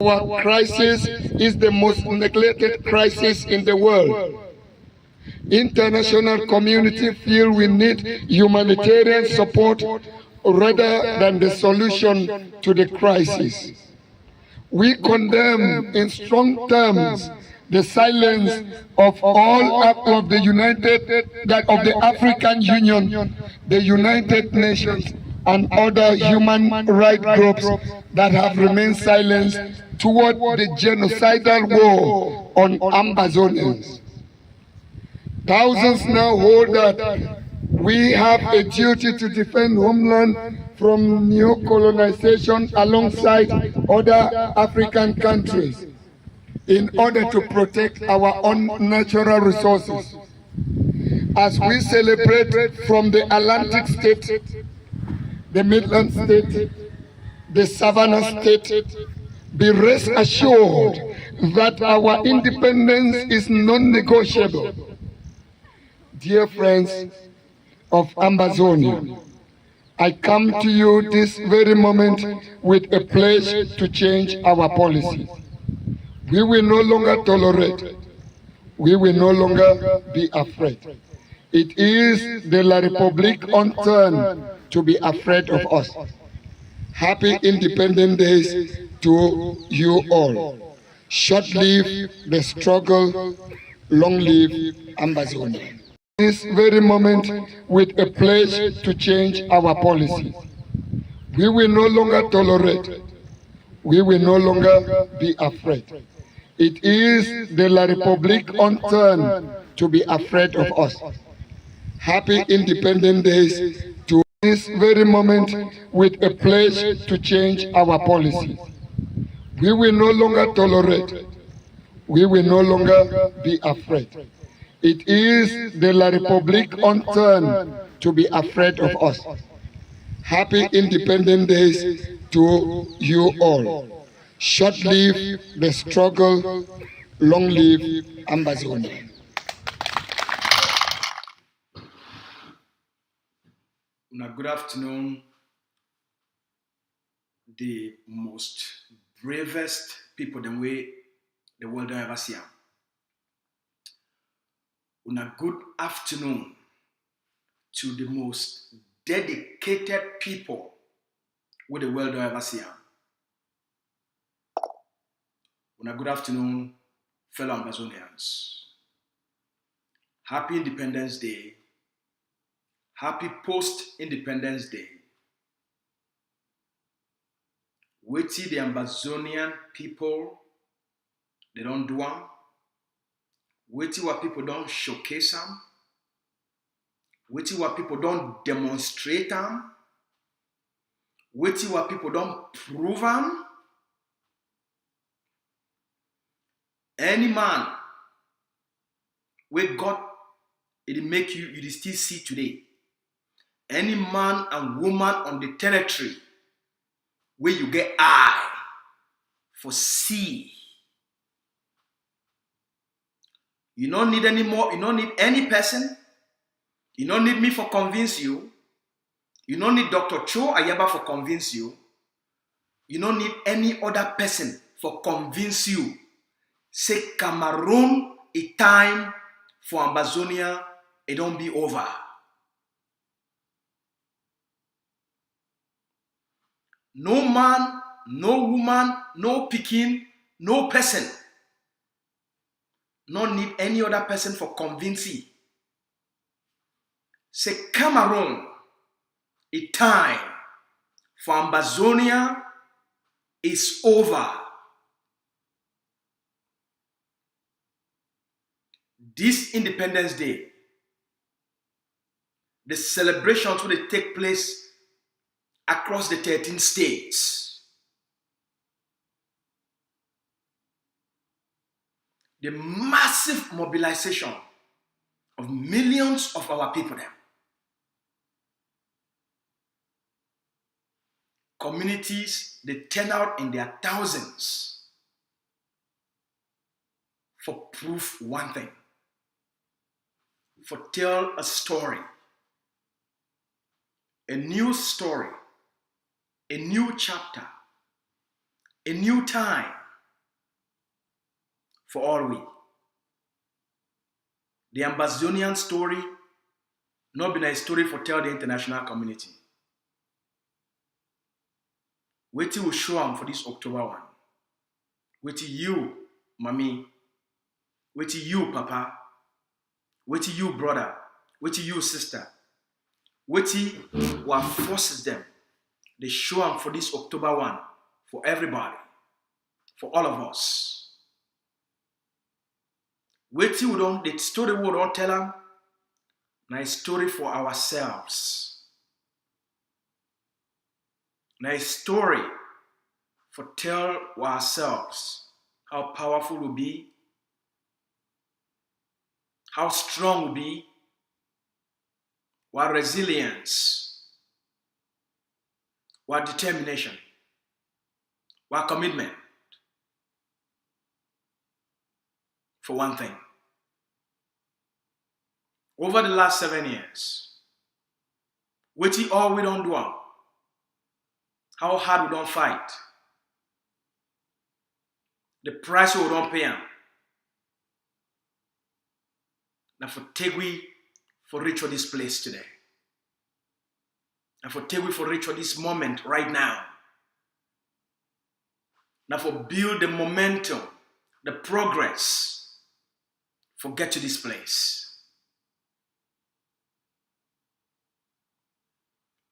Our crisis is the most neglected crisis in the world. International community feel we need humanitarian support rather than the solution to the crisis. We condemn in strong terms the silence of all of the African Union, the United Nations, and other human rights groups that have remained silent toward the genocidal war on Ambazonians. Thousands now hold that we have a duty to defend homeland from neo-colonization alongside other African countries in order to protect our own natural resources. As we celebrate from the Atlantic state, the Midland state, the Savannah state, be rest assured that our independence is non-negotiable. Dear friends of Ambazonia, I come to you this very moment with a pledge to change our policy. We will no longer tolerate. We will no longer be afraid. It is the La République turn to be afraid of us. Happy Independence Days to you all. Short live the struggle, long live Ambazonia. This very moment with a pledge to change our policy. We will no longer tolerate. We will no longer be afraid. It is the La République turn to be afraid of us. Happy Independence Days to this very moment with a pledge to change our policy. We will no longer tolerate. We will no longer be afraid. It is the La République turn to be afraid of us. Happy Independence Days to you all. Short live the struggle, long live Ambazonia. Good afternoon, the most bravest people the way the world ever see. Good afternoon to the most dedicated people with the world ever see. Good afternoon, fellow Ambazonians. Happy Independence Day. Happy post-Independence Day. Wetin the Ambazonian people, they don't do am. Wetin what people don't showcase am. Wetin what people don't demonstrate am. Wetin what people don't prove am. Any man where God it make you still see today. Any man and woman on the territory where you get eye for see. You don't need any more, you don't need any person. You don't need me for convince you. You don't need Dr. Cho Ayaba for convince you. You don't need any other person for convince you. Say Cameroon, a time for Ambazonia, it don't be over. No man, no woman, no pikin, no person. No need any other person for convincing. Say Cameroon, a time for Ambazonia is over. This Independence Day, the celebrations will take place across the 13 states. The massive mobilization of millions of our people there. Communities, they turn out in their thousands for proof one thing. For tell a story. A new story. A new chapter. A new time for all we. The Ambazonian story not been a story for tell the international community. Wait till we show them for this October 1. Wait till you, mommy. Wait till you, papa. Wait till you, brother. Wait till you, sister. Wait till what forces them. They show them for this October 1 for everybody, for all of us. Wait till we don't, the story we don't tell them, now a story for ourselves. Now a story for tell ourselves how powerful we'll be, how strong we'll be, what resilience, what determination, what commitment. For one thing, over the last 7 years, waiting all we don't do, how hard we don't fight, the price we don't pay, now for take we for reach this place today, and for take we for reach this moment right now, now for build the momentum, the progress, for get to this place.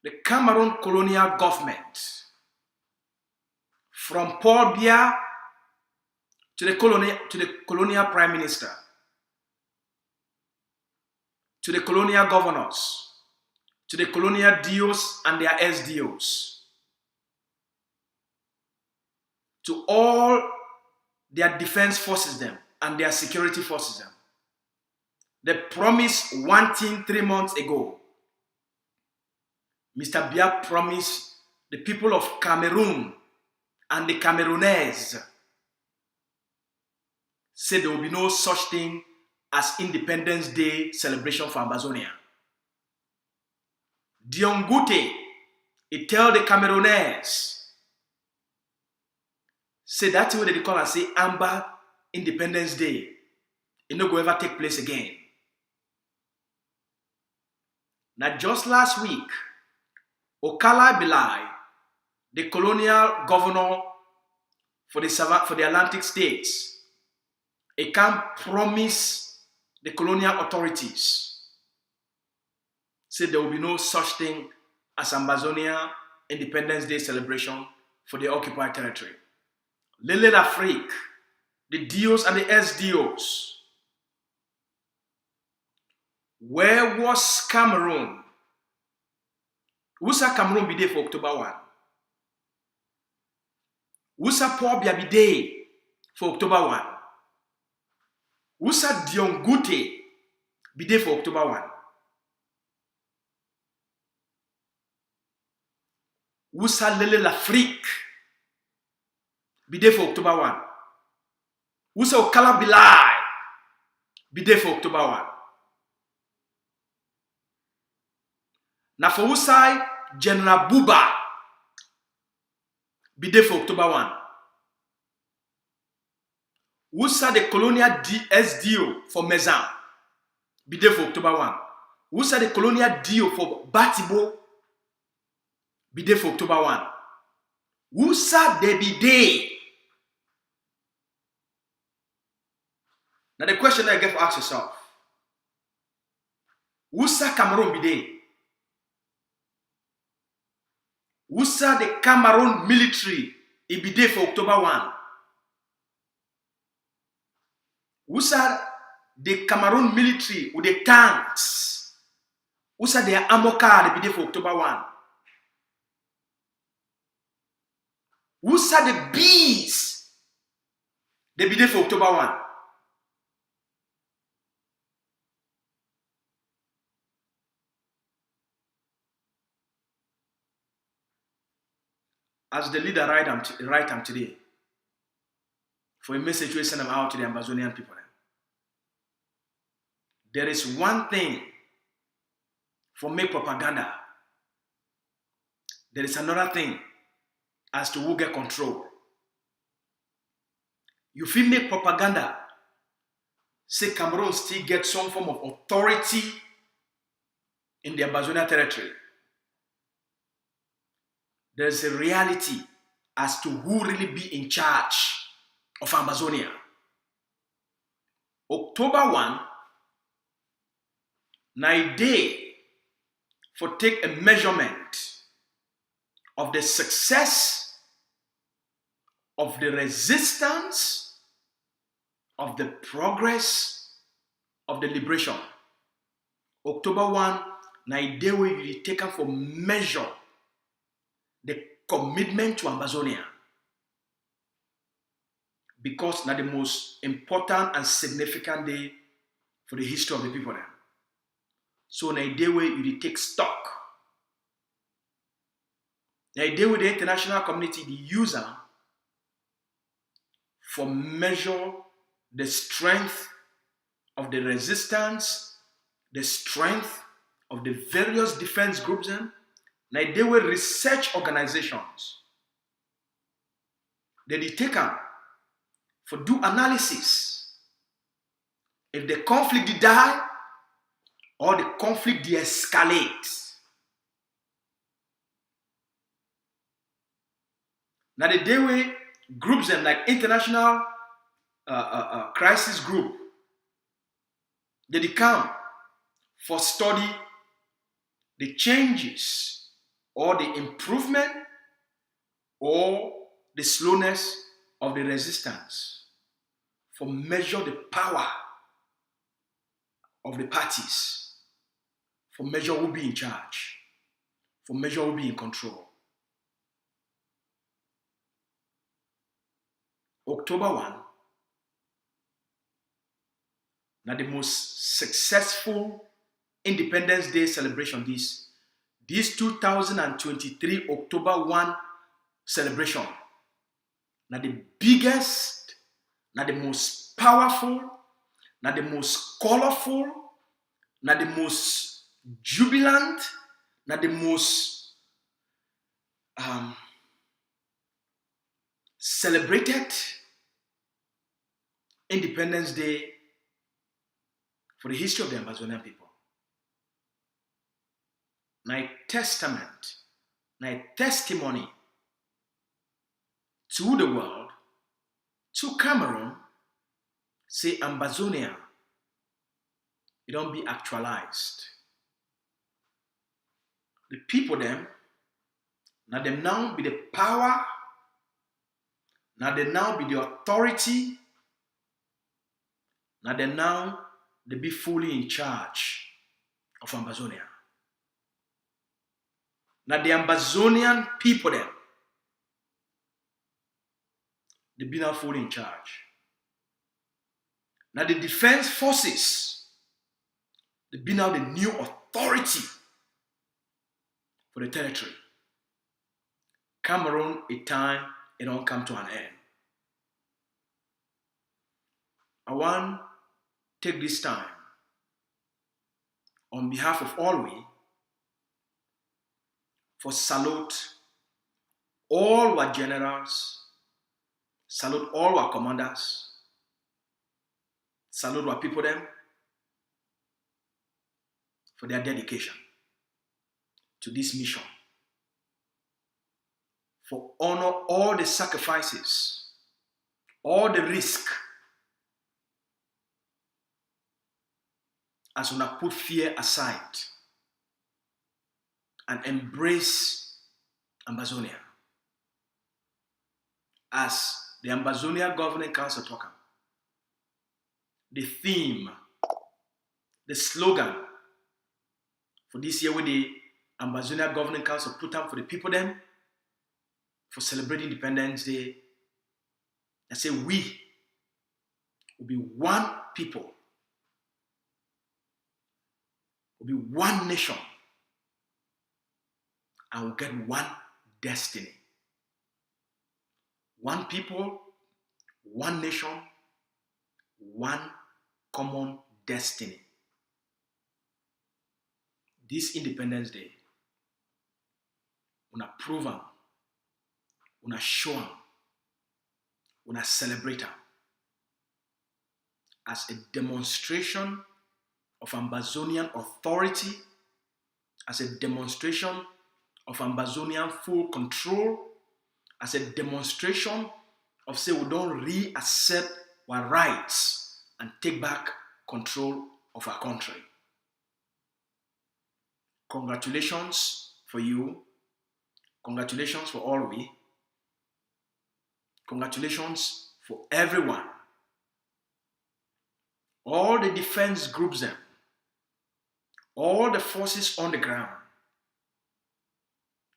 The Cameroon colonial government, from Paul Biya to the colonial prime minister, to the colonial governors, to the colonial DOs and their SDOs, to all their defense forces them and their security forces them. They promised one thing 3 months ago. Mr. Biya promised the people of Cameroon and the Cameroonese, said there will be no such thing as Independence Day celebration for Ambazonia. Diongute, he tell the Cameroonese, say that's what they call and say Amba Independence Day. It no go ever take place again. Now just last week, Okala Bilai, the colonial governor for the Atlantic states, he can promise the colonial authorities, said there will be no such thing as Ambazonia Independence Day celebration for the occupied territory. Lele l'Afrique, the DOs and the SDOs. Where was Cameroon? Who's Cameroon be there for October 1? Who's Paul Biya be there for October 1? Who's Diongute be there for October 1? Who's Lele l'Afrique be there for October 1? Who's Okala Bilai be there for October 1? Now for Usai, General Buba be there for October 1. Usa the colonial SDO for Mezan be there for October 1. Usa the colonial DO for Batibo be there for October 1. Usa they be there. Now the question that you get to ask yourself, Usa Cameroon be there? Usa the Cameroon military it be there for October 1. Usa the Cameroon military with the tanks. Usa the armor car they be there for October 1. Usa the bees they be there for October 1. As the leader write them today, for a message we send them out to the Ambazonian people. There is one thing for make propaganda. There is another thing as to who get control. You feel make propaganda say Cameroon still gets some form of authority in the Ambazonia territory. There's a reality as to who really be in charge of Ambazonia. October 1, na a day for take a measurement of the success of the resistance, of the progress of the liberation. October 1, na a day where you take for measure the commitment to Ambazonia. Because na the most important and significant day for the history of the people there. So na a day where you take stock. Na a day where the international community the user for measure the strength of the resistance, the strength of the various defense groups, and na a day where research organizations they take for do analysis if the conflict did die or the conflict de-escalate. Now the day where groups and like international crisis group they come for study the changes or the improvement or the slowness of the resistance, for measure the power of the parties, for measure who be in charge, for measure who be in control. October 1, now the most successful Independence Day celebration, this 2023 October 1 celebration. Now the biggest, now the most powerful, now the most colorful, now the most jubilant, now the most celebrated Independence Day for the history of the Ambazonian people. Now a testament, now a testimony to the world, to Cameroon, say Ambazonia, it don't be actualized. The people them now be the power, now they now be the authority, now they be fully in charge of Ambazonia. Now the Ambazonian people them, they be now fully in charge. Now the defense forces, they be now the new authority for the territory. Cameroon, a time, it don't come to an end. I want to take this time on behalf of all we for salute all our generals, salute all our commanders, salute our people them for their dedication to this mission, for honor all the sacrifices, all the risk, as we put fear aside and embrace Ambazonia. As the Ambazonia Governing Council talking, the theme, the slogan for this year with the Ambazonia Governing Council put up for the people them for celebrating Independence Day, I say we will be one people, will be one nation, and we'll get one destiny. One people, one nation, one common destiny. This Independence Day, we prove them, we show them, we celebrate them, as a demonstration of Ambazonian authority, as a demonstration of Ambazonian full control, as a demonstration of say we don't reaccept our rights and take back control of our country. Congratulations for you. Congratulations for all we. Congratulations for everyone. All the defense groups them. All the forces on the ground.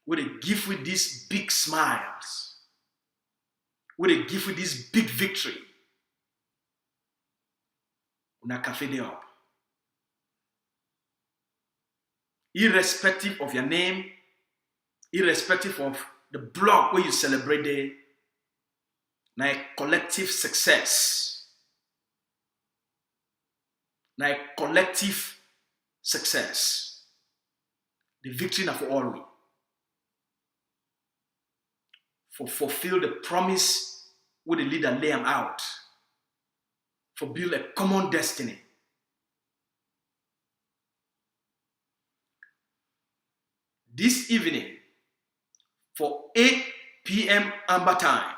Where they give with these big smiles. Where they give with this big victory. Una cafe day up. Irrespective of your name, irrespective of the block where you celebrate day, now a collective success. Now a collective success. The victory now for all we. For fulfill the promise where the leader lay them out. For build a common destiny. This evening, for 8 p.m. Amber time,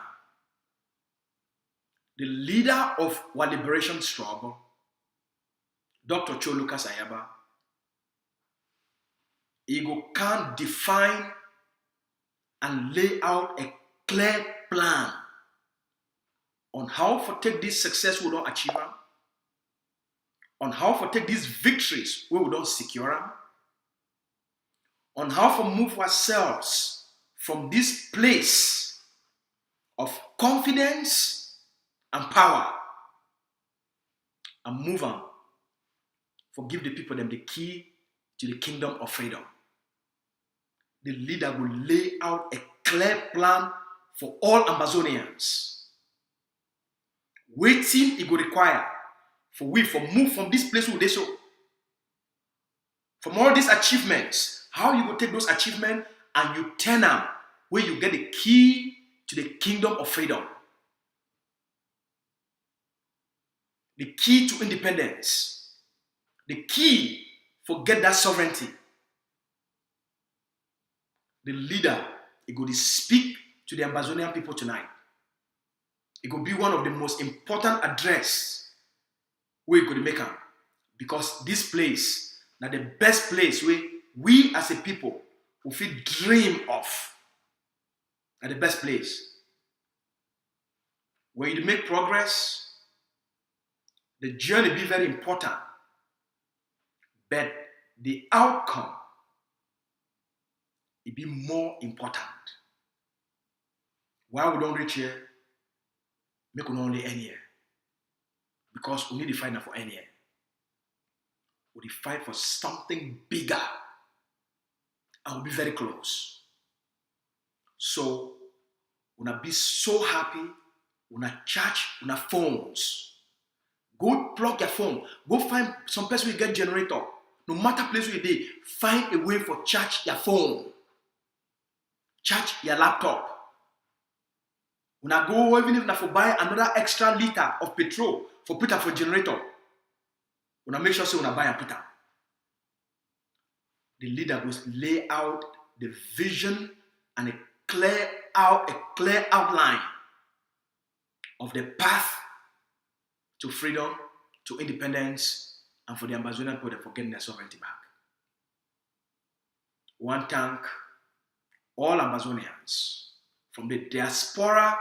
the leader of our liberation struggle, Dr. Cho Lucas Ayaba, he can define and lay out a clear plan on how to take this success we don't achieve them, on how to take these victories where we don't secure them, on how to move ourselves from this place of confidence and power and move on. Forgive the people them the key to the kingdom of freedom. The leader will lay out a clear plan for all Ambazonians. Waiting it will require for we for move from this place where they so. From all these achievements, how you will take those achievements and you turn them where you get the key to the kingdom of freedom. The key to independence. The key for get that sovereignty. The leader, he go to speak to the Ambazonian people tonight. It will be one of the most important address where you go to make them. Because this place, now the best place where we as a people will feel dream of. Now the best place. Where you make progress, the journey be very important. But the outcome, it be more important. Why we don't reach here, make we only end here. Because we need to fight for end here. We need to fight for something bigger. And we'll be very close. So, we'll be so happy, we'll charge our phones. Go plug your phone. Go find some place where you get generator. No matter place where you are, find a way for charge your phone. Charge your laptop. When I go, even if I for buy another extra liter of petrol for put for generator, when I make sure when I buy and put up. The leader will lay out the vision and a clear outline of the path to freedom, to independence, and for the Ambazonian people for getting their sovereignty back. One thank all Ambazonians, from the diaspora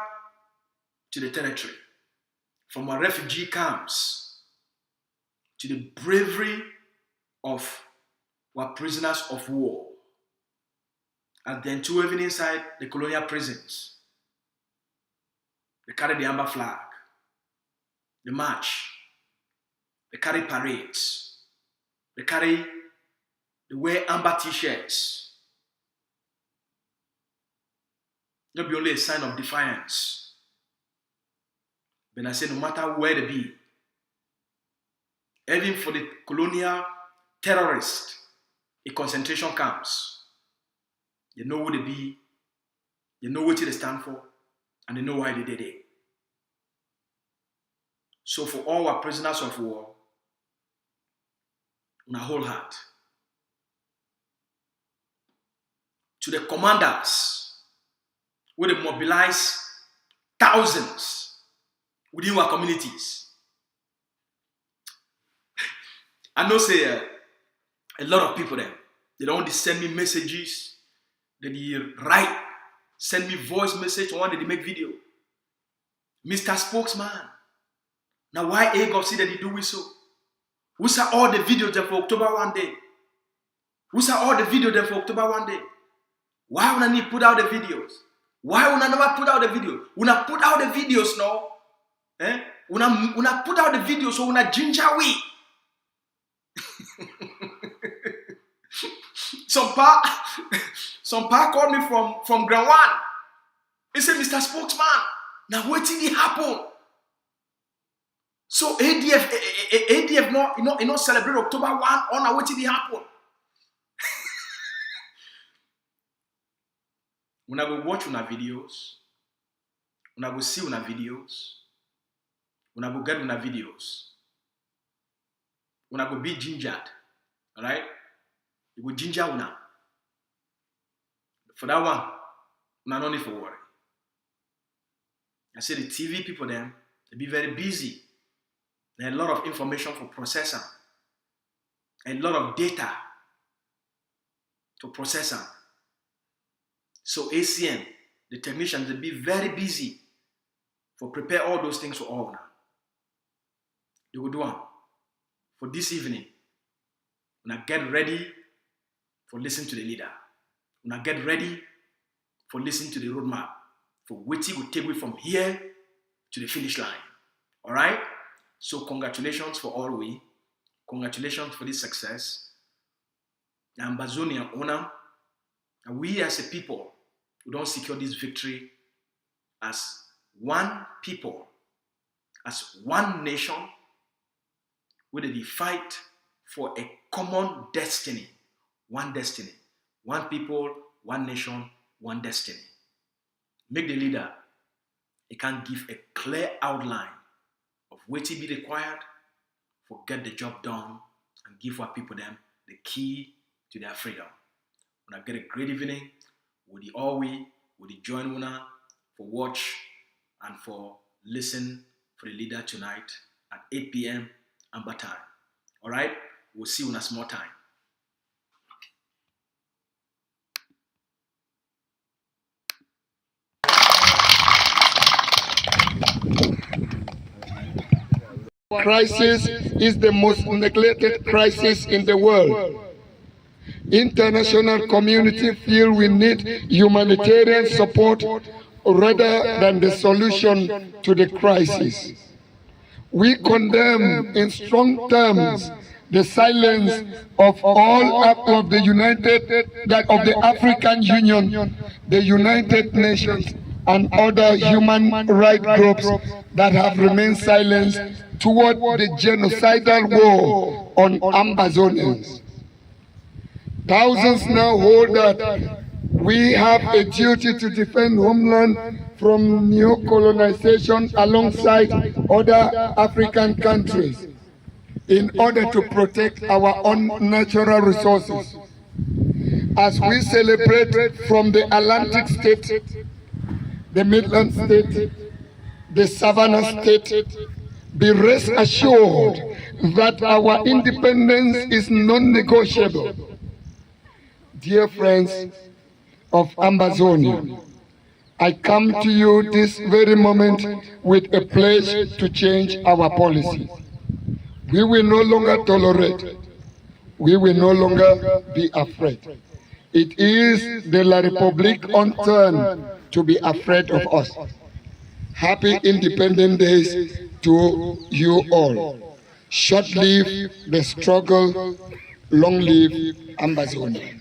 to the territory, from our refugee camps to the bravery of our prisoners of war, and then to even inside the colonial prisons. They carry the amber flag, the march, they carry parades, they wear amber t-shirts. Not be only a sign of defiance. But I say no matter where they be, even for the colonial terrorists in concentration camps, they know who they be, they know what they stand for, and they know why they did it. So for all our prisoners of war, on our whole heart, to the commanders, where they mobilize thousands within our communities. I know say a lot of people there, they don't send me messages, they write, send me voice message, or they make video. Mr. Spokesman, now why God see that they do it so? Who saw all the videos there for October 1 day? Who saw all the videos there for October 1 day? Why would I need put out the videos? Why would I never put out the video? When I put out the videos now, when I put out the videos, so when I ginger we. Some pa called me from Ground 1. He said, Mr. Spokesman, now what did it happen? So ADF not celebrate October 1 on now what did it happen? When I go watch una videos, when I go see una videos, when I go get una videos, when I go be gingered, all right? You go ginger una. For that one, una no need for worry. I say the TV people them, they be very busy. There are a lot of information for processing, a lot of data to process. So ACN, the technicians, they be very busy for prepare all those things for all now. They will do one for this evening. When I get ready for listening to the leader. When I get ready for listening to the roadmap. For waiting will take me from here to the finish line. All right? So congratulations for all we. Congratulations for this success. The Ambazonia owner. And we as a people, we don't secure this victory as one people, as one nation, where they fight for a common destiny. One destiny. One people, one nation, one destiny. Make the leader, he can give a clear outline of what will be required for get the job done and give our people them the key to their freedom. When I get a great evening, with the Alwi, with the join winner for watch and for listen for the leader tonight at 8 p.m. Amber time. All right, we'll see you in a small time. Crisis is the most neglected crisis in the world. International community feel we need humanitarian support rather than the solution to the crisis. We condemn in strong terms the silence of all of the African Union, the United Nations, and other human rights groups that have remained silent toward the genocidal war on Ambazonians. Thousands now hold that we have a duty to defend homeland from neo-colonization alongside other African countries in order to protect our own natural resources. As we celebrate from the Atlantic state, the Midland state, the Savannah state, be rest assured that our independence is non-negotiable. Dear friends of Ambazonia, I come to you this very moment with a pledge to change our policy. We will no longer tolerate. We will no longer be afraid. It is the La République on turn to be afraid of us. Happy Independence Days to you all. Short live the struggle, long live Ambazonia.